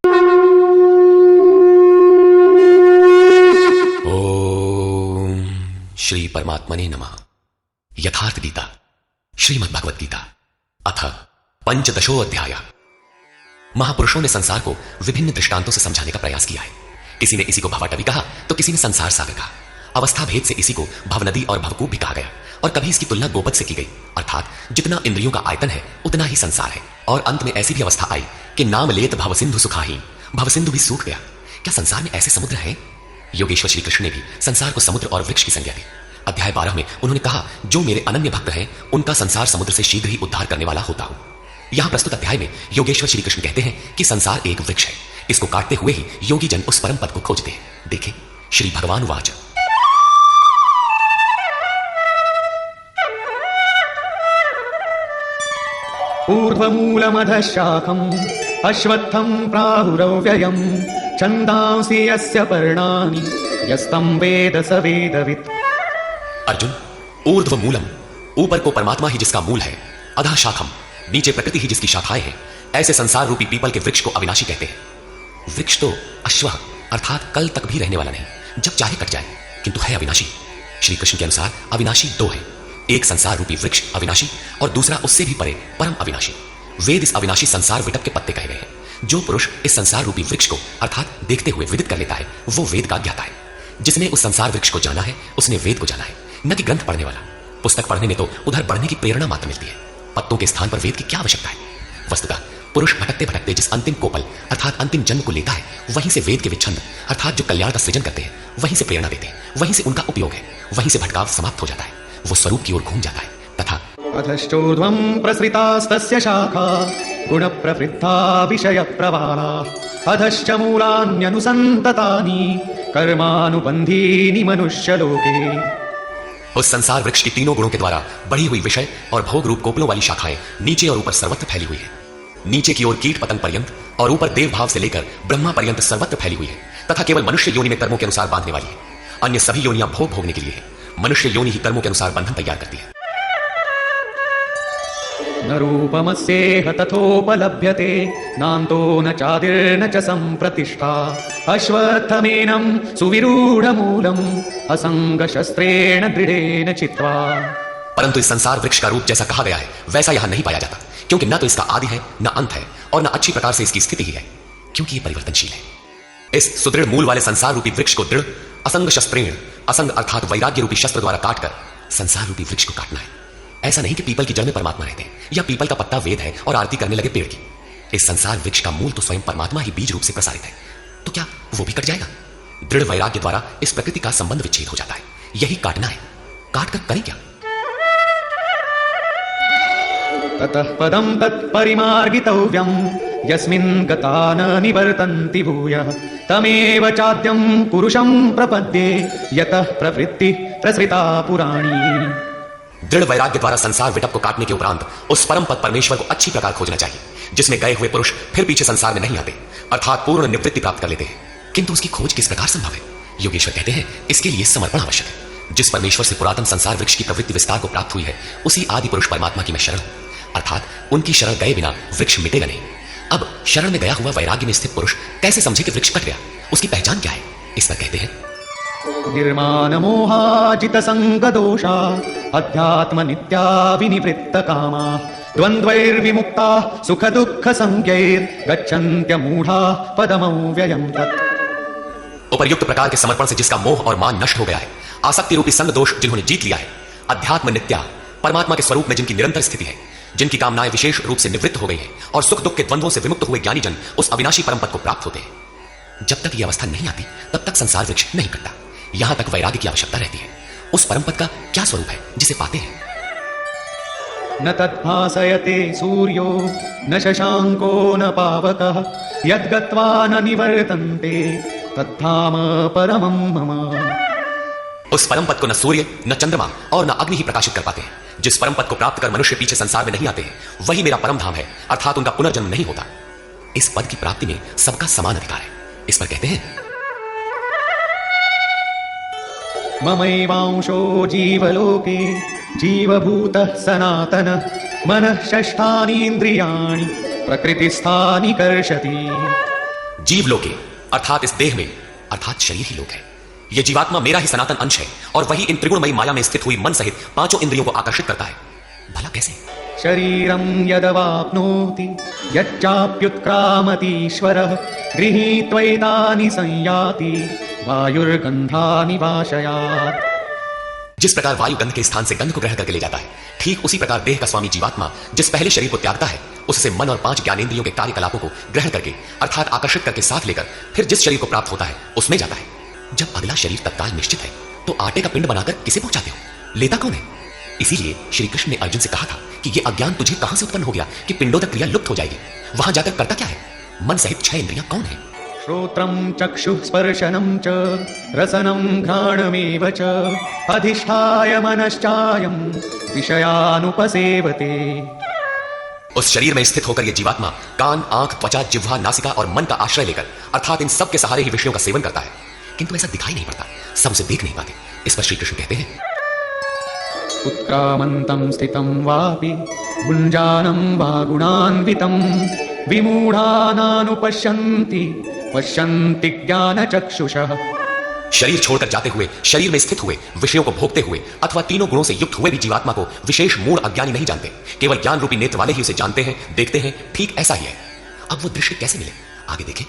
ओम श्री परमात्मने नमः। यथार्थ गीता श्रीमद् भगवत गीता अथ पंचदशो अध्याय। महापुरुषों ने संसार को विभिन्न दृष्टांतों से समझाने का प्रयास किया है। किसी ने इसी को भवाटवी कहा तो किसी ने संसार सागर कहा। अवस्था भेद से इसी को भवनदी और भवकूप भी कहा गया और कभी इसकी तुलना गोपद से की गई, अर्थात जितना इंद्रियों का आयतन है उतना ही संसार है। और अंत में ऐसी भी अवस्था आई कि नाम लेत भवसिंधु सुखाही, भवसिंधु भी सूख गया। क्या संसार में ऐसे समुद्र हैं? योगेश्वर श्री कृष्ण ने भी संसार को समुद्र और वृक्ष की संज्ञा दी। अध्याय 12 में उन्होंने कहा, जो मेरे अनन्य भक्त हैं उनका संसार समुद्र से शीघ्र ही उद्धार करने वाला होता हूं। यहां प्रस्तुत अध्याय में योगेश्वर श्री कृष्ण कहते हैं कि संसार एक वृक्ष है, इसको काटते हुए ही योगी जन उस परम पद को खोजते हैं। देखें श्री भगवान वाच। ऊर्ध्वमूलमधशाखम् अश्वत्थं प्राहुरव्ययम् छन्दांसि यस्य पर्णानि यस्तं वेद स वेदवित्। अर्जुन, ऊर्ध्व मूलम, ऊपर को परमात्मा ही जिसका मूल है, अधः शाखम, नीचे प्रकृति ही जिसकी शाखाएं हैं, ऐसे संसार रूपी पीपल के वृक्ष को अविनाशी कहते हैं। वृक्ष तो अश्व अर्थात कल तक भी रहने वाला नहीं, जब चाहे कट जाए, किंतु है अविनाशी। श्री कृष्ण के अनुसार अविनाशी दो है, एक संसार रूपी वृक्ष अविनाशी और दूसरा उससे भी परे परम अविनाशी। वेद इस अविनाशी संसार विटप के पत्ते कहे गए हैं। जो पुरुष इस संसार रूपी वृक्ष को अर्थात देखते हुए विदित कर लेता है वो वेद का ज्ञाता है। जिसने उस संसार वृक्ष को जाना है उसने वेद को जाना है, न कि ग्रंथ पढ़ने वाला। पुस्तक पढ़ने में तो उधर बढ़ने की प्रेरणा मात्र मिलती है, पत्तों के स्थान पर वेद की क्या आवश्यकता है? वस्तुतः पुरुष भटकते भटकते जिस अंतिम कोपल अर्थात अंतिम जन्म को लेता है, वहीं से वेद के विच्छंद अर्थात जो कल्याण का सृजन करते हैं वहीं से प्रेरणा देते हैं, वहीं से उनका उपयोग है, वहीं से भटकाव समाप्त हो जाता है, वो स्वरूप की ओर घूम जाता है। तथा अधश्चोर्ध्वं प्रसृतास्तस्य शाखा गुणप्रवृद्धा विषयप्रवाला अधश्च मूलान्यनुसन्ततानि कर्मानुबन्धीनि मनुष्यलोके। उस संसार वृक्ष की तीनों गुणों के द्वारा बढ़ी हुई विषय और भोग रूप कोपलों वाली शाखाएं नीचे और ऊपर सर्वत्र फैली हुई है। नीचे की ओर कीट पतंग पर्यंत और ऊपर देव भाव से लेकर ब्रह्मा पर्यंत सर्वत्र फैली हुई है तथा केवल मनुष्य योनि में कर्मों के अनुसार बांधने वाली है। अन्य सभी योनियां भोग भोगने के लिए है। मनुष्य योनि ही कर्मों के अनुसार बंधन तैयार करती है। न रूपमस्येह तथोपलभ्यते नान्तो न चादिर्न च सम्प्रतिष्ठा अश्वत्थमेनं सुविरूढमूलम् असंगशस्त्रेण दृढेन चित्वा। परंतु इस संसार वृक्ष का रूप जैसा कहा गया है वैसा यहां नहीं पाया जाता, क्योंकि न तो इसका आदि है, न अंत है और न अच्छी प्रकार से इसकी स्थिति ही है, क्योंकि यह परिवर्तनशील है। इस सुदृढ़ मूल वाले संसार रूपी वृक्ष को दृढ़ असंग शस्त्रेण, असंग अर्थात वैराग्य रूपी शस्त्र द्वारा काटकर संसार रूपी वृक्ष को काटना है। ऐसा नहीं कि पीपल की जड़ में परमात्मा रहते हैं या पीपल का पत्ता वेद है और आरती करने लगे पेड़ की। इस संसार वृक्ष का मूल तो स्वयं परमात्मा ही बीज रूप से प्रसारित है, तो क्या वो भी कट जाएगा? दृढ़ वैराग्य द्वारा इस प्रकृति का संबंध विच्छेद हो जाता है। यही काटना है। काट कर करें क्या? ततः पदं तत्परिमार्गितव्यं यस्मिन् गता न निवर्तन्ति भूयः तमेव चाद्यं पुरुषं प्रपद्ये यतः प्रवृत्ति प्रसृता पुराणी। दृढ़ वैराग्य द्वारा संसार विटप को काटने के उपरांत उस परम पद परमेश्वर को अच्छी प्रकार खोजना चाहिए, जिसमें गए हुए पुरुष फिर पीछे संसार में नहीं आते, अर्थात पूर्ण निवृत्ति प्राप्त कर लेते हैं। किंतु उसकी खोज किस प्रकार संभव है? योगेश्वर कहते हैं इसके लिए समर्पण आवश्यक है। जिस परमेश्वर से पुरातन संसार वृक्ष की प्रवृत्ति विस्तार को प्राप्त हुई है उसी आदि पुरुष परमात्मा की मैं शरण हूं, अर्थात उनकी शरण गए बिना वृक्ष मिटेगा नहीं। अब शरण में गया हुआ वैराग्य में स्थित पुरुष कैसे समझे कि वृक्ष कट गया? उसकी पहचान क्या है? इस पर कहते हैं निर्माण मोहाजित संग दोषा अध्यात्म नित्या विनिवृत्त कामा द्वंद्वैर्विमुक्ता सुख दुख संज्ञैर् गच्छन्त्य मूढ़ा पदमव्ययम् तत्। उपर्युक्त प्रकार के समर्पण से जिसका मोह और मान नष्ट हो गया है, आसक्ति रूपी संग दोष जिन्होंने जीत लिया है, अध्यात्म नित्या परमात्मा के स्वरूप में जिनकी निरंतर स्थिति है, जिनकी कामनाएं विशेष रूप से निवृत्त हो गई हैं और सुख दुख के द्वंद्वों से विमुक्त हुए ज्ञानी जन उस अविनाशी परम पद को प्राप्त होते हैं। जब तक यह अवस्था नहीं आती तब तक संसार वृक्ष नहीं कटता। यहां तक वैराग्य की आवश्यकता रहती है। उस परम पद का क्या स्वरूप है जिसे पाते हैं? न तद्भासयते सूर्यो न शशांको न पावकः यद्गत्वा न निवर्तन्ते तद्धाम परमं मम। उस परम पद को न सूर्य न चंद्रमा और न अग्नि ही प्रकाशित कर पाते हैं। जिस परम पद को प्राप्त कर मनुष्य पीछे संसार में नहीं आते हैं वही मेरा परम धाम है, अर्थात उनका पुनर्जन्म नहीं होता। इस पद की प्राप्ति में सबका समान अधिकार है। इस पर कहते हैं ममैवांशो जीवलोके जीवभूतः सनातनः मनः षष्ठानीन्द्रियाणि प्रकृतिस्थानि कर्षति। जीव लोके अर्थात इस देह में अर्थात शरीर ही लोक है। यह जीवात्मा मेरा ही सनातन अंश है और वही इन त्रिगुणमयी माया में स्थित हुई मन सहित पांचों इंद्रियों को आकर्षित करता है। भला कैसे? शरीरं यदवाप्नोति यच्चाप्युत्क्रामतीश्वरः गृहीत्वैतानि संयाति वायुर्गन्धानि वाशयात्। जिस प्रकार वायु गंध के स्थान से गंध को ग्रहण करके ले जाता है, ठीक उसी प्रकार देह का स्वामी जीवात्मा जिस पहले शरीर को त्यागता है, उससे मन और 5 ज्ञानेंद्रियों के कार्यकलापों को ग्रहण करके अर्थात आकर्षित करके साथ लेकर फिर जिस शरीर को प्राप्त होता है उसमें जाता है। जब अगला शरीर तत्काल निश्चित है तो आटे का पिंड बनाकर किसे पहुंचाते हो? लेता कौन है? इसीलिए श्री कृष्ण ने अर्जुन से कहा था कि यह अज्ञान तुझे कहां से उत्पन्न हो गया कि पिंडों तक क्रिया लुप्त हो जाएगी। वहां जाकर करता क्या है? मन सहित 6 इंद्रियां कौन है? श्रोत्रं चक्षुः स्पर्शनं च रसनं घ्राणमेव च अधिष्ठाय मनश्चायं विषयानुपसेवते। उस शरीर में स्थित होकर यह जीवात्मा कान, आंख, त्वचा, जिह्वा, नासिका और मन का आश्रय लेकर अर्थात इन सब के सहारे ही विषयों का सेवन करता है, किंतु ऐसा दिखाई नहीं पड़ता, सब उसे देख नहीं पाते। इस पर श्री कृष्ण कहते हैं, उत्क्रामन्तं स्थितं वापि भुञ्जानं वा गुणान्वितं विमूढानानुपश्यन्ति पश्यन्ति ज्ञानचक्षुषः। शरीर छोड़कर जाते हुए, शरीर में स्थित हुए, विषयों को भोगते हुए अथवा तीनों गुणों से युक्त हुए भी जीवात्मा को विशेष मूढ़ अज्ञानी नहीं जानते, केवल ज्ञान रूपी नेत्र वाले ही उसे जानते हैं, देखते हैं। ठीक ऐसा ही है। अब वो दृश्य कैसे मिले? आगे देखें।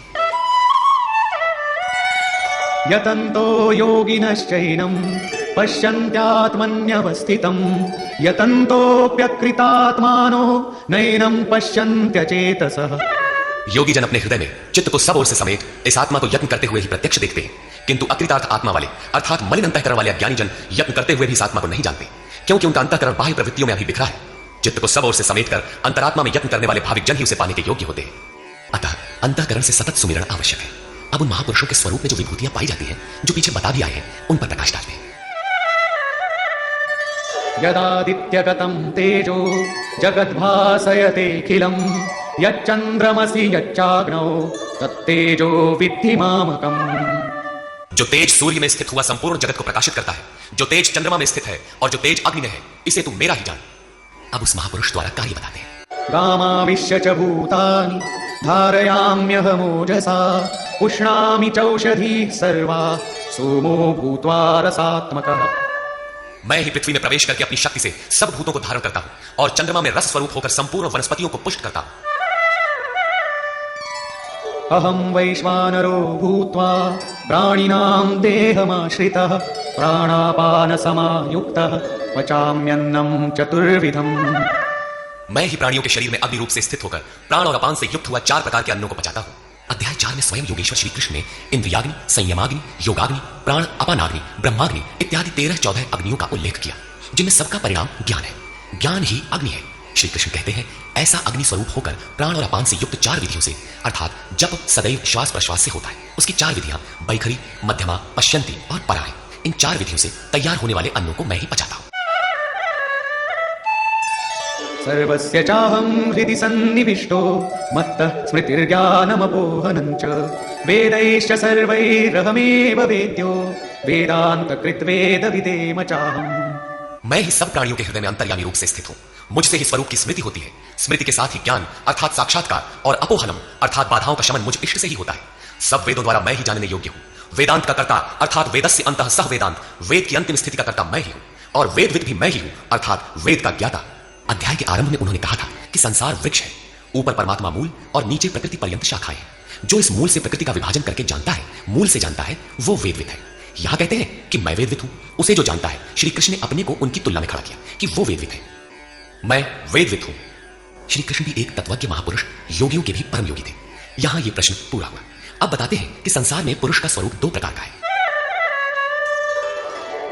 यतन्तो योगिनश्चैनं पश्यन्त्यात्मन्यवस्थितं यतन्तोऽप्यकृतात्मानो नैनं पश्यन्त्यचेतसः। योगी जन अपने हृदय में चित्त को सब ओर से समेत इस आत्मा को यत्न करते हुए ही प्रत्यक्ष देखते हैं, किंतु अकृतार्थ आत्मा वाले अर्थात मलिन अंतःकरण वाले अज्ञानी जन यत्न करते हुए भी इस आत्मा को नहीं जानते, क्योंकि उनका अंतःकरण बाह्य प्रवृत्तियों में अभी बिखरा है। चित्त को सब ओर से समेटकर अंतरात्मा में यत्न करने वाले भाविक जन ही उसे पाने के योग्य होते हैं। अतः अंतःकरण से सतत सुमिरण आवश्यक है। अब उन महापुरुषों के स्वरूप में जो विभूतियां पाई जाती हैं, जो पीछे बता भी आए हैं, उन पर प्रकाश डालते हैं। यदादित्यगतं तेजो जगद्भासयतेऽखिलं यच्चन्द्रमसि यच्चाग्नौ तत्तेजो विद्धि मामकम्। जो तेज सूर्य में स्थित हुआ संपूर्ण जगत को प्रकाशित करता है, जो तेज चंद्रमा में स्थित है और जो तेज अग्नि में है, इसे तू मेरा ही जान। अब उस महापुरुष द्वारा कार्य बताते हैं। गामाविश्य च भूतानि धारयाम्यहमोजसा पुष्णामि चौषधीः सर्वा सोमो भूत्वा रसात्मकः। मैं ही पृथ्वी में प्रवेश करके अपनी शक्ति से सब भूतों को धारण करता हूं और चंद्रमा में रस स्वरूप होकर संपूर्ण वनस्पतियों को पुष्ट करता हूं। अहं वैश्वानरो भूत्वा प्राणिनां देहमाश्रितः प्राणापानसमायुक्तः पचाम्यन्नं चतुर्विधम्। मैं ही प्राणियों के शरीर में अग्नि रूप से स्थित होकर प्राण और अपान से युक्त हुआ 4 प्रकार के अन्नों को पचाता हूं। अध्याय 4 में स्वयं योगेश्वर श्री कृष्ण ने इंद्रियाग्नि, संयमाग्नि, योगाग्नि, प्राण अपानाग्नि, ब्रह्माग्नि इत्यादि 13-14 अग्नियों का उल्लेख किया, जिनमें सबका परिणाम ज्ञान है। ज्ञान ही अग्नि है। श्री कृष्ण कहते हैं, ऐसा अग्नि स्वरूप होकर प्राण और अपान से युक्त 4 विधियों से अर्थात जप सदैव श्वास प्रश्वास से होता है। उसकी 4 विधियां बैखरी, मध्यमा, पश्यंती और पराय। इन 4 विधियों से तैयार होने वाले अन्नों को मैं ही पचाता हूं। सर्वस्य चाहं हृदि सन्निविष्टो मत्तः स्मृतिर्ज्ञानमपोहनं च वेदैश्च सर्वैरहमेव वेद्यो वेदान्तकृद्वेदविदेम चाहम्। मैं ही सब प्राणियों के हृदय में अंतर्यामी रूप से स्थित हूं। मुझसे ही स्वरूप की स्मृति होती है। स्मृति के साथ ही ज्ञान अर्थात साक्षात्कार और अपोहनम अर्थात बाधाओं का शमन मुझ इष्ट से ही होता है। सब वेदों द्वारा मैं ही जानने योग्य हूं। वेदांत का कर्ता अर्थात वेदस्य अंतः सह वेदांत, वेद की अंतिम स्थिति का कर्ता मैं ही हूं और वेदविद भी मैं ही हूं अर्थात वेद का ज्ञाता। अध्याय के आरंभ में उन्होंने कहा था कि संसार वृक्ष है, ऊपर परमात्मा मूल और नीचे प्रकृति पर्यंत शाखाएं हैं। जो इस मूल से प्रकृति का विभाजन करके जानता है, मूल से जानता है, वो वेदविद है। यहां कहते हैं कि मैं वेदविद हूं। उसे जो जानता है, श्री कृष्ण ने अपने को उनकी तुलना में खड़ा किया कि वो वेदविद है, मैं वेदविद हूं। श्री कृष्ण भी एक तत्वज्ञ महापुरुष, योगियों के भी परम योगी थे। यहां ये प्रश्न पूरा हुआ। अब बताते हैं कि संसार में पुरुष का स्वरूप 2 प्रकार का है।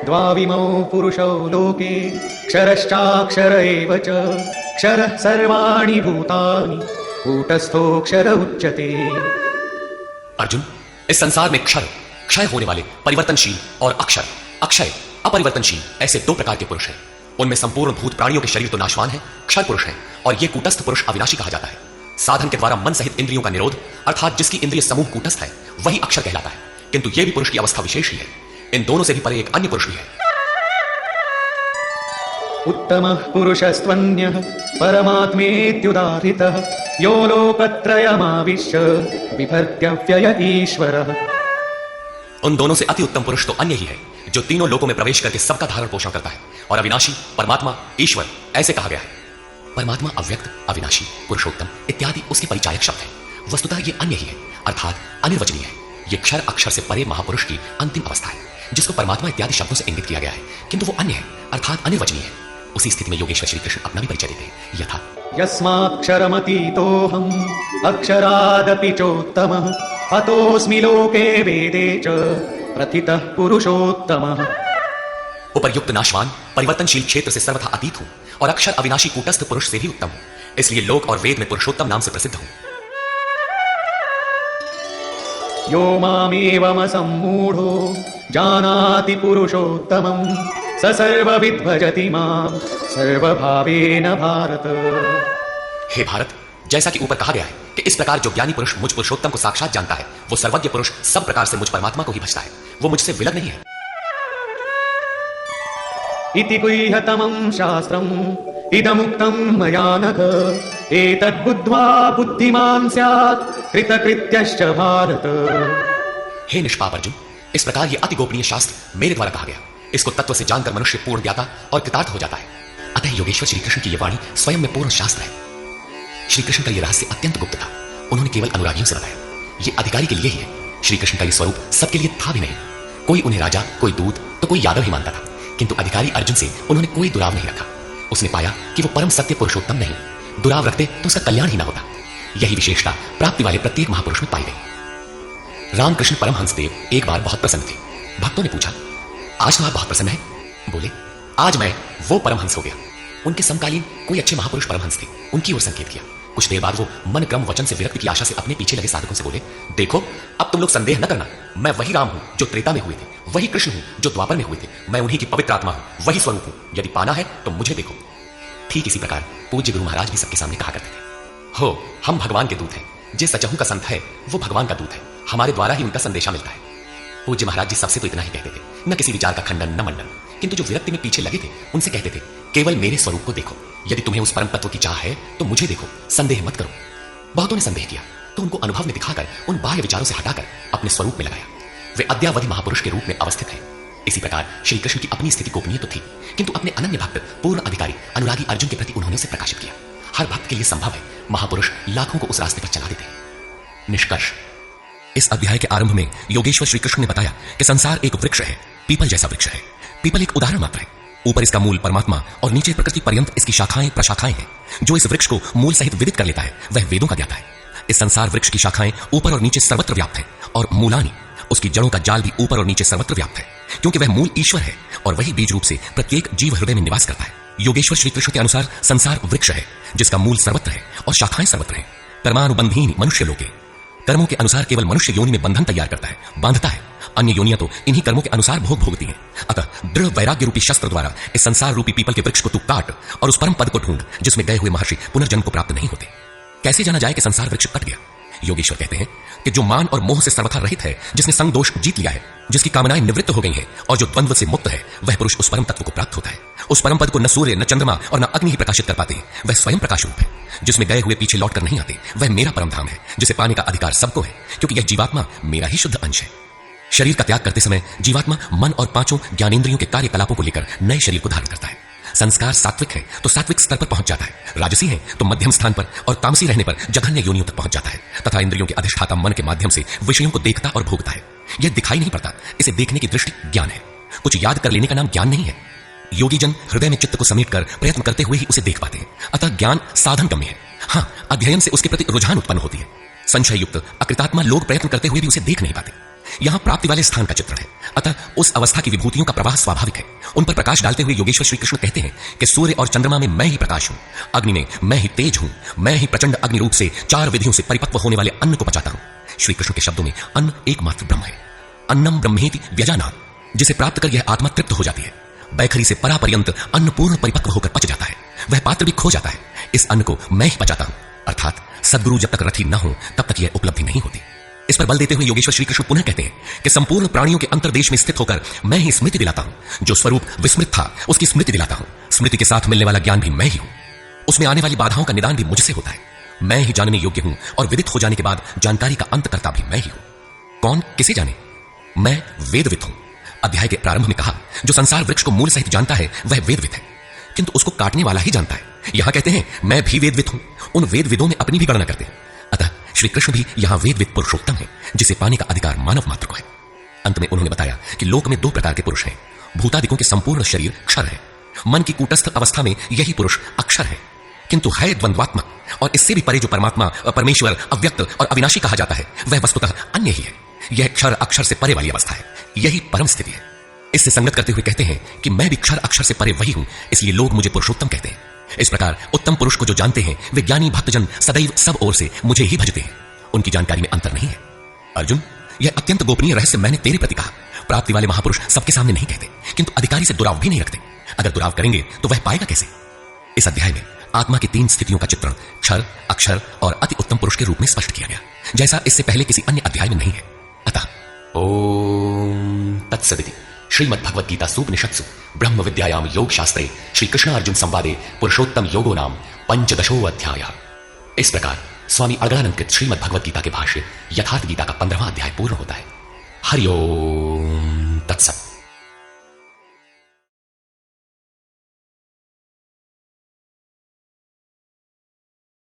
द्वाविमौ पुरुषौ लोके क्षरश्चाक्षर एव च क्षरः सर्वाणि भूतानि कूटस्थोऽक्षर उच्यते। अर्जुन, इस संसार में क्षर, क्षय होने वाले, परिवर्तनशील और अक्षर, अक्षय, अपरिवर्तनशील ऐसे 2 प्रकार के पुरुष हैं। उनमें संपूर्ण भूत प्राणियों के शरीर तो नाशवान है, क्षर पुरुष है, और ये कूटस्थ पुरुष अविनाशी कहा जाता है। साधन के द्वारा मन सहित इंद्रियों का निरोध अर्थात जिसकी इंद्रिय समूह कूटस्थ है, वही अक्षर कहलाता है। किंतु यह भी पुरुष की अवस्था विशेष ही है। इन दोनों से भी परे एक अन्य पुरुष भी है। उत्तमः पुरुषस्त्वन्यः परमात्मेत्युदाहृतः यो लोकत्रयमाविश्य बिभर्त्यव्यय ईश्वरः। उन दोनों से अति उत्तम पुरुष तो अन्य ही है जो तीनों लोकों में प्रवेश करके सबका धारण पोषण करता है। और अविनाशी परमात्मा ईश्वर ऐसे कहा गया है। परमात्मा अव्यक्त, अविनाशी, पुरुषोत्तम इत्यादि उसके परिचायक शब्द हैं। वस्तुतः ये अन्य ही है, अर्थात अनिर्वचनीय है। ये क्षर अक्षर से परे महापुरुष की अंतिम अवस्था है जिसको परमात्मा इत्यादि शब्दों से इंगित किया गया है, किंतु वो अन्य है अर्थात अनिर्वचनीय है। उसी स्थिति में योगेश्वर श्री कृष्ण अपना भी परिचय देते हैं यथा यस्माक्षरमतीतोऽहम् अक्षरादपि चोत्तमः अतोऽस्मि लोके वेदे च प्रथितः पुरुषोत्तमः। उपर्युक्त नाशवान परिवर्तनशील क्षेत्र से सर्वथा अतीत हूं और अक्षर अविनाशी कूटस्थ पुरुष से भी उत्तम हूं, इसलिए लोक और वेद में पुरुषोत्तम नाम से प्रसिद्ध हूं। यो मामेवमसम्मूढो जानाति पुरुषोत्तमं स सर्वविद् भजति मां सर्वभावेन भारत। हे भारत, जैसा कि ऊपर कहा गया है कि इस प्रकार जो ज्ञानी पुरुष मुझ पुरुषोत्तम को साक्षात जानता है वो सर्वज्ञ पुरुष सब प्रकार से मुझ परमात्मा को ही भजता है, वो मुझसे विलग नहीं है। इति गुह्यतमं शास्त्रम् इदमुक्तं मया नघ एतद्बुद्ध्वा बुद्धिमान् स्यात् कृतकृत्यश्च भारत। हे निष्पाप अर्जुन, इस प्रकार ये अति गोपनीय शास्त्र मेरे द्वारा कहा गया। इसको तत्व से जानकर मनुष्य पूर्ण ज्ञाता और कृतार्थ हो जाता है। अतः योगेश्वर श्री कृष्ण की यह वाणी स्वयं में पूर्ण शास्त्र है। श्री कृष्ण का यह रहस्य अत्यंत गुप्त था, उन्होंने केवल अनुरागियों से बताया। ये अधिकारी के लिए ही है। श्री कृष्ण का यह स्वरूप सबके लिए था भी नहीं। कोई उन्हें राजा, कोई दूत तो कोई यादव ही मानता था, किंतु अधिकारी अर्जुन से उन्होंने कोई दुराव नहीं रखा। उसने पाया कि वो परम सत्य पुरुषोत्तम नहीं, दुराव रखते तो उसका कल्याण ही ना होता। यही विशेषता प्राप्ति वाले प्रत्येक महापुरुष में पाई गई। रामकृष्ण परमहंस देव एक बार बहुत प्रसन्न थे। भक्तों ने पूछा, आज तो आप बहुत प्रसन्न हैं? बोले, आज मैं वो परमहंस हो गया। उनके समकालीन कोई अच्छे महापुरुष परमहंस थे, उनकी ओर संकेत किया। कुछ देर बाद वो मन क्रम वचन से विरक्ति की आशा से अपने पीछे लगे साधकों से बोले, देखो अब तुम लोग संदेह न करना, मैं वही राम हूं जो त्रेता में हुए थे, वही कृष्ण हूं जो द्वापर में हुए थे, मैं उन्हीं की पवित्र आत्मा हूं, वही स्वरूप हूं। यदि पाना है तो मुझे देखो। ठीक इसी प्रकार पूज्य गुरु महाराज भी सबके सामने कहा करते थे, हो हम भगवान के दूत हैं, जिस सचहु का संत है वो भगवान का दूत है, हमारे द्वारा ही उनका संदेशा मिलता है। पूज्य महाराज जी सबसे तो इतना ही कहते थे, न किसी विचार का खंडन न मंडन, किंतु जो विरक्ति में पीछे लगे थे उनसे कहते थे, केवल मेरे स्वरूप को देखो। यदि तुम्हें उस परम तत्व की चाह है तो मुझे देखो, संदेह मत करो। बहुतों ने संदेह किया तो उनको अनुभव में दिखाकर उन बाह्य विचारों से हटाकर अपने स्वरूप में लगाया। वे अद्यावधि महापुरुष के रूप में अवस्थित हैं। इसी प्रकार श्री कृष्ण की अपनी स्थिति गोपनीय तो थी, किंतु अपने अनन्य भक्त पूर्ण अधिकारी अनुरागी अर्जुन के प्रति उन्होंने उसे प्रकाशित किया। हर भक्त के लिए संभव है, महापुरुष लाखों को उस रास्ते पर चला देते हैं। निष्कर्ष, इस अध्याय के आरंभ में योगेश्वर श्री कृष्ण ने बताया कि संसार एक वृक्ष है, पीपल जैसा वृक्ष है। पीपल एक उदाहरण मात्र है, ऊपर इसका मूल परमात्मा और नीचे प्रकृति पर्यंत इसकी शाखाएं प्रशाखाएं हैं। जो इस वृक्ष को मूल सहित विदित कर लेता है वह वेदों का ज्ञाता है। इस संसार वृक्ष की शाखाएं ऊपर और नीचे सर्वत्र व्याप्त है और मूलानी उसकी जड़ों का जाल भी ऊपर और नीचे सर्वत्र व्याप्त है, क्योंकि वह मूल ईश्वर है और वही बीज रूप से प्रत्येक जीव हृदय में निवास करता है। योगेश्वर श्री कृष्ण के अनुसार संसार वृक्ष है जिसका मूल सर्वत्र है और शाखाएं सर्वत्र हैं। कर्मानुबंधीन मनुष्य लोके, कर्मों के अनुसार केवल मनुष्य योनि में बंधन तैयार करता है, बांधता है। अन्य योनियां तो इन्हीं कर्मों के अनुसार भोग भोगती हैं। अतः दृढ़ वैराग्य रूपी शस्त्र द्वारा इस संसार रूपी पीपल के वृक्ष को तू काट और उस परम पद को ढूंढ जिसमें गए हुए महर्षि पुनर्जन्म को प्राप्त नहीं होते। कैसे जाना जाए कि संसार वृक्ष कट गया? योगेश्वर कहते हैं कि जो मान और मोह से सर्वथा रहित है, जिसने संग दोष जीत लिया है, जिसकी कामनाएं निवृत्त हो गई हैं और जो द्वंद्व से मुक्त है, वह पुरुष उस परम तत्व को प्राप्त होता है। उस परम पद को न सूर्य, न चंद्रमा और न अग्नि ही प्रकाशित कर पाते। वह स्वयं प्रकाश रूप है, जिसमें गए हुए पीछे लौट कर नहीं आते। वह मेरा परम धाम है, जिसे पाने का अधिकार सबको है, क्योंकि यह जीवात्मा मेरा ही शुद्ध अंश है। शरीर का त्याग करते समय जीवात्मा मन और पांचों ज्ञानेंद्रियों के कार्यकलापों को लेकर नए शरीर को धारण करता है। संस्कार सात्विक है तो सात्विक स्तर पर पहुंच जाता है, राजसी है तो मध्यम स्थान पर और तामसी रहने पर जघन्य योनियों तक पहुंच जाता है तथा इंद्रियों के अधिष्ठाता मन के माध्यम से विषयों को देखता और भोगता है। यह दिखाई नहीं पड़ता, इसे देखने की दृष्टि ज्ञान है। कुछ याद कर लेने का नाम ज्ञान नहीं है। योगी जन हृदय में चित्त को समेटकर प्रयत्न करते हुए ही उसे देख पाते हैं, अतः ज्ञान साधन गम्य है। हाँ, अध्ययन से उसके प्रति रुझान उत्पन्न होती है। संशय युक्त अकृतात्मा लोग प्रयत्न करते हुए भी उसे देख नहीं पाते। यहां प्राप्ति वाले स्थान का चित्रण है, अतः उस अवस्था की विभूतियों का प्रवाह स्वाभाविक है। उन पर प्रकाश डालते हुए योगेश्वर श्री कृष्ण कहते हैं कि सूर्य और चंद्रमा में मैं ही प्रकाश हूं, अग्नि में मैं ही तेज हूं, मैं ही प्रचंड अग्नि रूप से 4 विधियों से परिपक्व होने वाले अन्न को पचाता हूं। श्री कृष्ण के शब्दों में अन्न एकमात्र ब्रह्म है। अन्नम ब्रह्मेति व्यजानात्, जिसे प्राप्त कर यह आत्मा तृप्त हो जाती है। बैखरी से परापर्यंत अन्न पूर्ण परिपक्व होकर पच जाता है, वह पात्र भी खो जाता है। इस अन्न को मैं ही पचाता हूं, अर्थात सद्गुरु जब तक रथी न हो तब तक यह उपलब्धि नहीं होती। इस पर बल देते हुए योगेश्वर श्री कृष्ण पुनः कहते हैं कि संपूर्ण प्राणियों के अंतर्देश में स्थित होकर मैं ही स्मृति दिलाता हूं। जो स्वरूप विस्मृत था उसकी स्मृति दिलाता हूं। स्मृति के साथ मिलने वाला ज्ञान भी मैं ही हूं। उसमें आने वाली बाधाओं का निदान भी मुझसे होता है। मैं ही जानने योग्य हूं और विदित हो जाने के बाद जानकारी का अंतकर्ता भी मैं ही हूं। कौन किसे जाने? मैं वेदविद हूं। अध्याय के प्रारंभ में कहा, जो संसार वृक्ष को मूल सहित जानता है वह वेदविद है, किंतु उसको काटने वाला ही जानता है। यहां कहते हैं मैं भी वेदविद हूं। उन वेदविदों में अपनी भी गणना करते हैं। अतः श्री कृष्ण भी यहां वेदविद पुरुषोत्तम है, जिसे पाने का अधिकार मानव मात्र को है। अंत में उन्होंने बताया कि लोक में दो प्रकार के पुरुष हैं। भूतादिकों के संपूर्ण शरीर क्षर है, मन की कूटस्थ अवस्था में यही पुरुष अक्षर है, किंतु है द्वंद्वात्मक, और इससे भी परे जो परमात्मा, परमेश्वर, अव्यक्त और अविनाशी कहा जाता है वह वस्तुतः अन्य ही है। यह क्षर अक्षर से परे वाली अवस्था है, यही परम स्थिति है। इससे संगत करते हुए कहते हैं कि मैं भी क्षर अक्षर से परे वही हूं, इसलिए लोग मुझे पुरुषोत्तम कहते हैं। इस प्रकार उत्तम पुरुष को जो जानते हैं वे ज्ञानी भक्तजन सदैव सब ओर से मुझे ही भजते हैं। उनकी जानकारी में अंतर नहीं है। अर्जुन, यह अत्यंत गोपनीय रहस्य मैंने तेरे प्रति कहा। प्राप्ति वाले महापुरुष सबके सामने नहीं कहते, किंतु अधिकारी से दुराव भी नहीं रखते। अगर दुराव करेंगे तो वह पाएगा कैसे? इस अध्याय में आत्मा की 3 स्थितियों का चित्रण क्षर, अक्षर और अति उत्तम पुरुष के रूप में स्पष्ट किया गया, जैसा इससे पहले किसी अन्य अध्याय में नहीं है। अतः ओम तत्सदिति श्रीमद्भगवद्गीता सूपनिषत्सु ब्रह्म विद्यायाम योग शास्त्रे श्री कृष्ण अर्जुन संवादे पुरुषोत्तम योगो नाम 15वां अध्याय। इस प्रकार स्वामी अड़गड़ानंद कृत श्रीमद्भगवद्गीता के भाष्य यथार्थ गीता का 15वां अध्याय पूर्ण होता है। हरि ओम तत्सत।